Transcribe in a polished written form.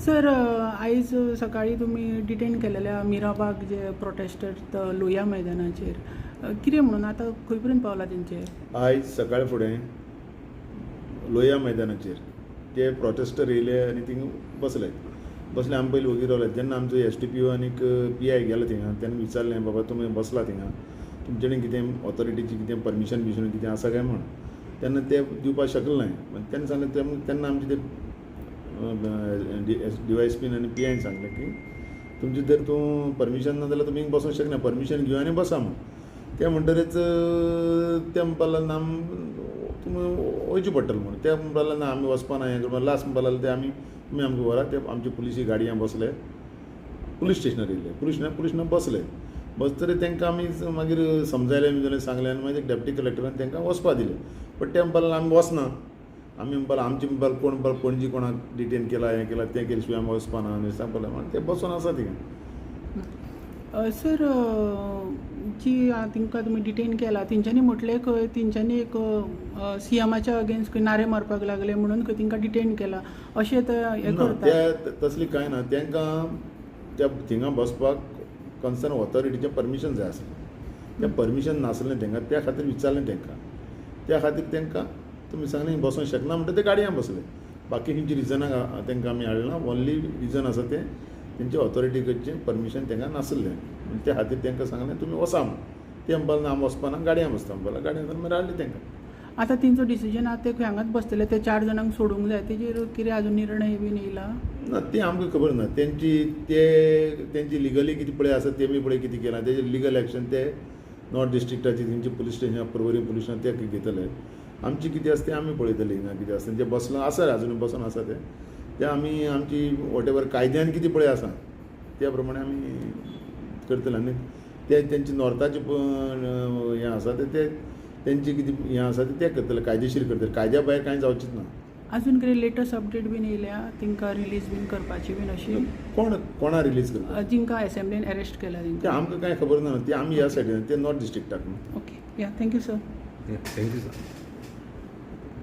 Sir आयज सकाळी तुमी डिटेन केलेल्या मीराबाग जे प्रोटेस्टर लोहिया मैदानाचेर कितें म्हणून आतां खंय पर्यंत पावला तेंचे? आयज सकाळी फुडें लोहिया मैदानाचेर ते प्रोटेस्टर येयले आनी थिंग बसले आमी पयलीं वगीर रावले. जेन्ना आमचो STPO आनी PI गेलो थिंगा तेन्ना विचारलें, बाबा तुमी बसला थिंगा, तुमचे कडेन कितें ऑथॉरिटीची कितें परमिशन बिशन कितें आसा काय म्हण. तेन्ना ते दिवपाक शकले ना. तेन्ना सांगलें, तेन्ना आमचे ते DYSP आनी PI सांगलें की तुमचे जर तूं परमिशन ना जाल्यार तुमी बसूंक शकना, परमिशन घेवन आनी बसा म्हण. ते म्हणटरीच ते म्हणपाक लागले तुमी वयचें पडटलें म्हणून. ते म्हणपाक लागले ना आमी वचपा ना, हें करपा. लास्ट म्हणपाक लागले ते तुमी आमकां व्हरा. ते आमची पुलिशी गाडयांत बसले, पुलीस स्टेशनार येयले. पुलिशनार बसले. बसतरी तांकां आमी मागीर समजायलें सांगलें आनी मागीर डेप्युटी कलेक्टरान तांकां वचपा दिलें. बट ते म्हणपाक लागले आमी वचना. आमी म्हणपाक आमचे म्हणपाक कोण पणजी कोणाक डिटेन केला, हें केला, तें केले शिवाय आमी वचपा ना आनी सांगपाक लागले. ते बसून आसा थिंगा. सर जी तांकां तुमी डिटेन केला तेंच्यांनी म्हटलें खंय तेंच्यांनी एक CMच्या अगेन्स्ट खंय नारे मारपाक लागले म्हणून खंय तांकां डिटेन केला अशें हें करता? तसली कांय ना. तांकां त्या थिंगा बसपाक कन्सर्न ऑथॉरिटीचें परमिशन जाय आसलें. तें परमिशन नासलें तांकां. त्या खातीर विचारलें तांकां. त्या खातीर तांकां तुमी सांगलें बसूंक शकना म्हणटा ते गाडयांत बसले. बाकी खंयची रिजनाक तांकां आमी हाडलें ना. ओन्ली रिजन आसा तें तेंचे ऑथॉरिटी कडचें परमिशन तांकां नासलें. त्या खातीर तांकां सांगलें तुमी वचा म्हूण. ते म्हणपाक लागले आमी वचपा ना, गाडयांत बसता म्हणपाक लागले. गाडयांत मागीर हाडलें तांकां. आतां तेंचो डिसिजन आतां ते हांगाच बसतले, ते 4 जाणांक सोडूंक जाय, तेजेर कितें आजून निर्णय बीन येयला ना? तें आमकां खबर ना. तेंची लिगली कितें पळय आसा तेमी पळय कितें केलां तेजेर लिगल एक्शन ते नॉर्थ डिस्ट्रिक्टाची तेंची police station Porvorim police station ते घेतले. आमची कितें आसा तें आमी पळयतलीं हिंगा कितें आसा तें बसलां आसा आजून बसून आसा ते आमी आमची वॉटेवर कायद्यान कितें पळय आसा त्या प्रमाणे आमी करतले. आनी ते तेंची नॉर्थाचे हें आसा ते तेंची कितें हें आसा ते करतले, कायदेशीर करतले. कायद्या भायर कांय जावचीच ना. अजून कितें लेटस्ट अपडेट बीन येयल्या तांकां रिलीज बीन करपाची बीन अशी? कोणा रिलीज करता? जिंकां असेंब्लीन अरेस्ट केला ते तांकां? आमकां कांय खबर ना. ते आमी ह्या सायडीन, ते नॉर्थ डिस्ट्रिक्टाक. ओके, या थँक्यू सर. Thank you sir.